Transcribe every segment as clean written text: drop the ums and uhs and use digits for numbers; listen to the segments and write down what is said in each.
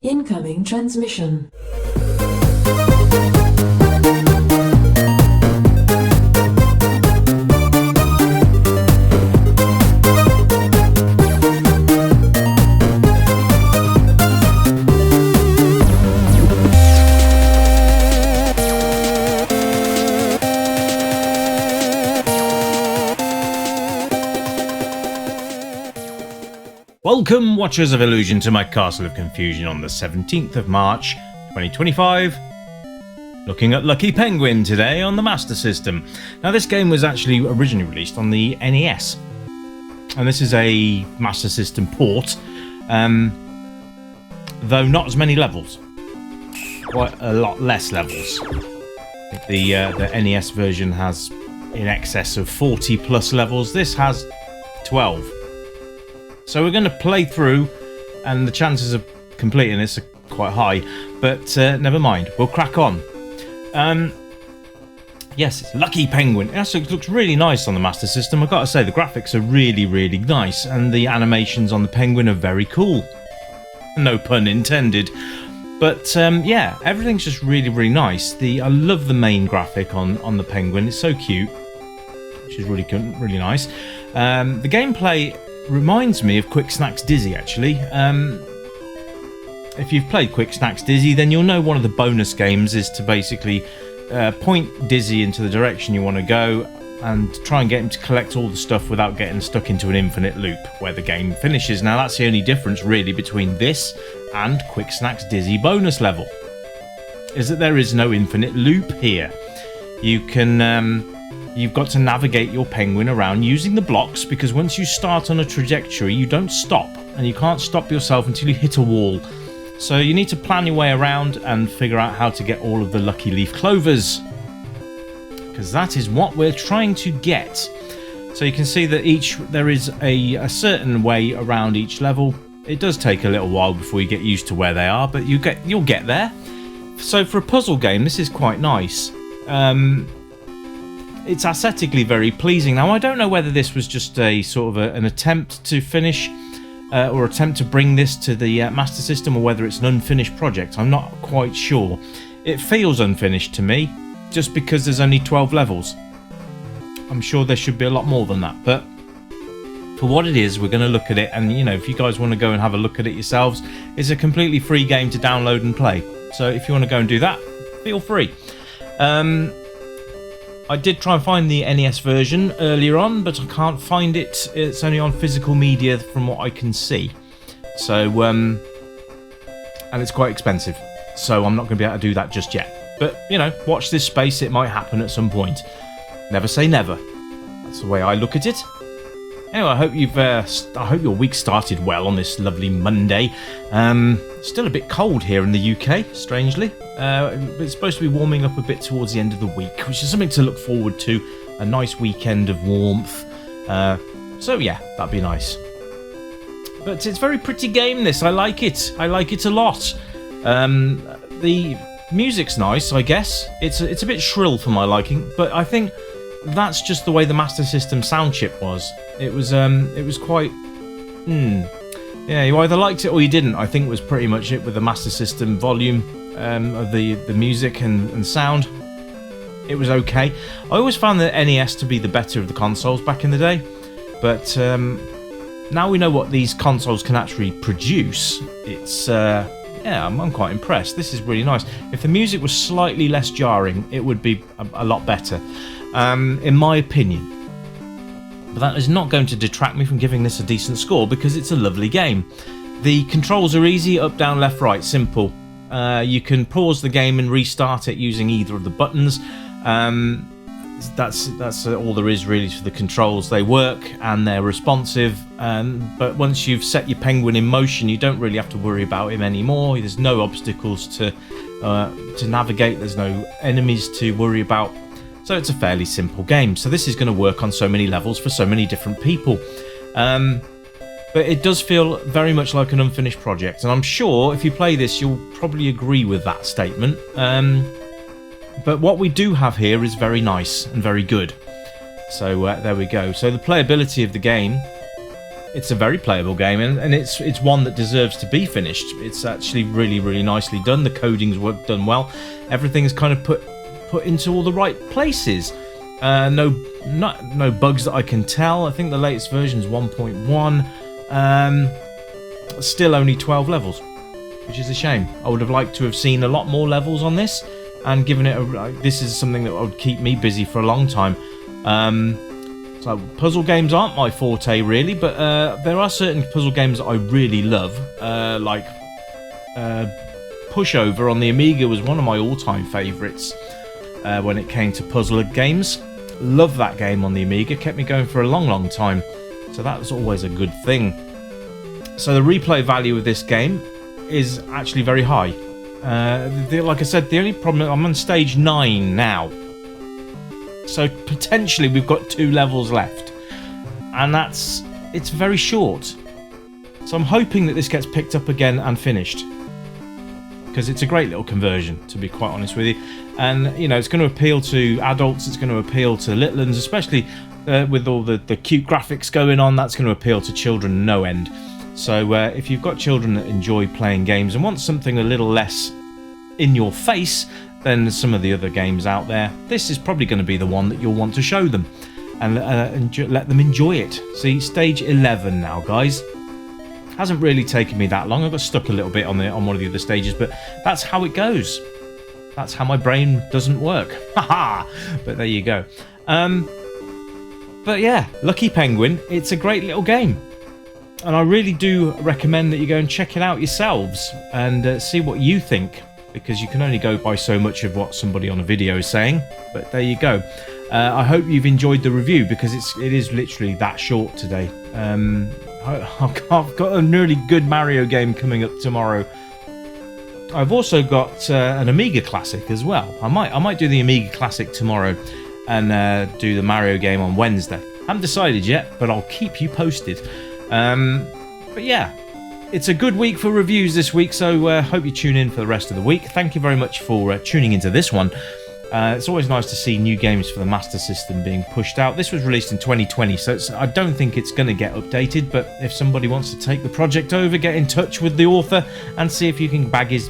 Incoming transmission. Welcome, Watchers of Illusion, to my Castle of Confusion on the 17th of March 2025. Looking at Lucky Penguin today on the Master System. Now, this game was actually originally released on the NES, and this is a Master System port, though not as many levels. Quite a lot less levels. I think the NES version has in excess of 40 plus levels. This has 12. So we're going to play through, and the chances of completing this are quite high, but never mind, we'll crack on. Yes, it's Lucky Penguin. It looks really nice on the Master System. I've got to say, the graphics are really, really nice, and the animations on the penguin are very cool. No pun intended. But yeah, everything's just really, really nice. I love the main graphic on the penguin. It's so cute, which is really good, really nice. The gameplay reminds me of Quick Snacks Dizzy, actually. If you've played Quick Snacks Dizzy, then you'll know one of the bonus games is to basically point Dizzy into the direction you want to go and try and get him to collect all the stuff without getting stuck into an infinite loop where the game finishes. Now, that's the only difference really between this and Quick Snacks Dizzy bonus level, is that there is no infinite loop here. You can you've got to navigate your penguin around using the blocks, because once you start on a trajectory, you don't stop, and you can't stop yourself until you hit a wall. So you need to plan your way around and figure out how to get all of the lucky leaf clovers, because that is what we're trying to get. So you can see that there is a certain way around each level. It does take a little while before you get used to where they are, but you'll get there. So for a puzzle game, this is quite nice. It's aesthetically very pleasing. Now, I don't know whether this was just a sort of an attempt to finish or attempt to bring this to the Master System, or whether it's an unfinished project. I'm not quite sure. It feels unfinished to me, just because there's only 12 levels. I'm sure there should be a lot more than that, but for what it is, we're going to look at it, and if you guys want to go and have a look at it yourselves, it's a completely free game to download and play. So if you want to go and do that, feel free. I did try and find the NES version earlier on, but I can't find it. It's only on physical media from what I can see. So, and it's quite expensive. So I'm not going to be able to do that just yet. But, watch this space. It might happen at some point. Never say never. That's the way I look at it. Anyway, I hope your week started well on this lovely Monday. Still a bit cold here in the UK, strangely. It's supposed to be warming up a bit towards the end of the week, which is something to look forward to. A nice weekend of warmth. So yeah, that'd be nice. But it's a very pretty game, this. I like it. I like it a lot. The music's nice, I guess. It's a bit shrill for my liking, but I think that's just the way the Master System sound chip was. It was quite... Yeah, you either liked it or you didn't. I think it was pretty much it with the Master System volume of the music and sound. It was okay. I always found the NES to be the better of the consoles back in the day. But now we know what these consoles can actually produce. It's... yeah, I'm quite impressed. This is really nice. If the music was slightly less jarring, it would be a lot better, in my opinion. But that is not going to detract me from giving this a decent score, because it's a lovely game. The controls are easy: up, down, left, right, simple. You can pause the game and restart it using either of the buttons. That's all there is really to the controls. They work and they're responsive, but once you've set your penguin in motion, you don't really have to worry about him anymore. There's no obstacles to navigate. There's no enemies to worry about. So it's a fairly simple game. So this is going to work on so many levels for so many different people. But it does feel very much like an unfinished project, and I'm sure if you play this, you'll probably agree with that statement. But what we do have here is very nice and very good. So there we go. So the playability of the game it's a very playable game, and it's one that deserves to be finished. It's actually really, really nicely done. The coding's done well. Everything is kind of put into all the right places. No bugs that I can tell. I think the latest version is 1.1. Still only 12 levels, which is a shame. I would have liked to have seen a lot more levels on this, and given it this is something that would keep me busy for a long time. So puzzle games aren't my forte really, but there are certain puzzle games that I really love, like Pushover on the Amiga was one of my all-time favourites when it came to puzzle games. Love that game on the Amiga, kept me going for a long time, so that was always a good thing. So the replay value of this game is actually very high. Like I said, the only problem, I'm on stage 9 now, so potentially we've got 2 levels left, and it's very short. So I'm hoping that this gets picked up again and finished, because it's a great little conversion, to be quite honest with you. And you know, it's going to appeal to adults, it's going to appeal to little ones, especially with all the cute graphics going on. That's going to appeal to children no end. So if you've got children that enjoy playing games and want something a little less in your face than some of the other games out there, this is probably going to be the one that you'll want to show them and let them enjoy it. See, stage 11 now, guys. Hasn't really taken me that long. I got stuck a little bit on one of the other stages, but that's how it goes. That's how my brain doesn't work. Haha! But there you go. But yeah, Lucky Penguin, it's a great little game. And I really do recommend that you go and check it out yourselves and see what you think, because you can only go by so much of what somebody on a video is saying. But there you go. I hope you've enjoyed the review, because it is literally that short today. I've got a really good Mario game coming up tomorrow. I've also got an Amiga Classic as well. I might do the Amiga Classic tomorrow and do the Mario game on Wednesday. Haven't decided yet, but I'll keep you posted. But yeah, it's a good week for reviews this week, so hope you tune in for the rest of the week. Thank you very much for tuning into this one. It's always nice to see new games for the Master System being pushed out. This was released in 2020, so I don't think it's going to get updated, but if somebody wants to take the project over, get in touch with the author and see if you can bag his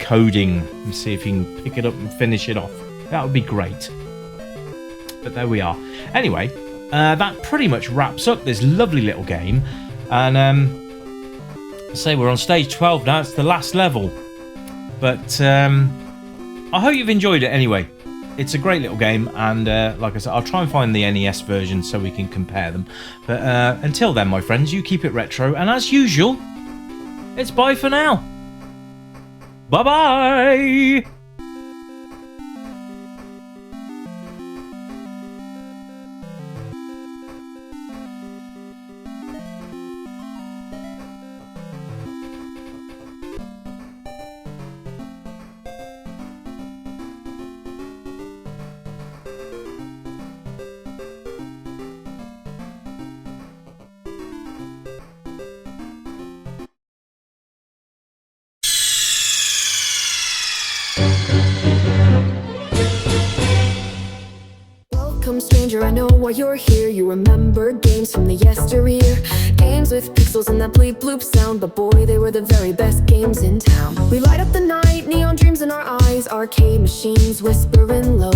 coding and see if you can pick it up and finish it off. That would be great. But there we are. Anyway, that pretty much wraps up this lovely little game, and I say we're on stage 12 now. It's the last level, but I hope you've enjoyed it anyway. It's a great little game, and like I said, I'll try and find the NES version so we can compare them. But until then, my friends, you keep it retro, and as usual, it's bye for now. Bye-bye! Welcome, stranger, I know why you're here. You remember games from the yesteryear, games with pixels and that bleep bloop sound, but boy, they were the very best games in town. We light up the night, neon dreams in our eyes, arcade machines whispering low,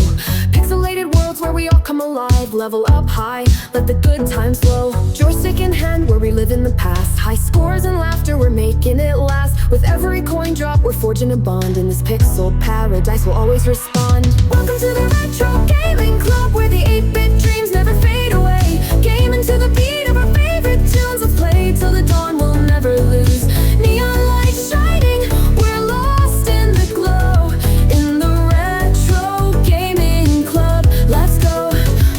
pixelated worlds where we all come alive, level up high, let the good times flow. Joystick in hand, where we live in the past, high scores and laughter, we're making it last. With every coin drop, we're forging a bond, in this pixel paradise we'll always respond. Welcome to the Retro Gaming Club, where the 8-bit dreams never fade away. Gaming to the beat of our favorite tunes, let's play till the dawn, we'll never lose. Neon lights shining, we're lost in the glow, in the Retro Gaming Club. Let's go,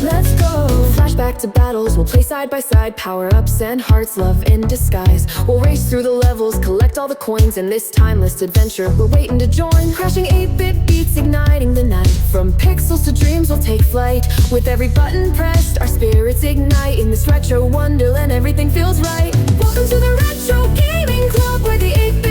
let's go. Flashback to battles, we'll play side by side, power-ups and hearts, love in disguise. We'll race through the levels, collect all the coins, in this timeless adventure we're waiting to join. Crashing 8-bit beats, igniting the night, from pixels to dreams we'll take flight. With every button pressed, our spirits ignite, in this retro wonderland everything feels right. Welcome to the Retro Gaming Club, where the 8-bit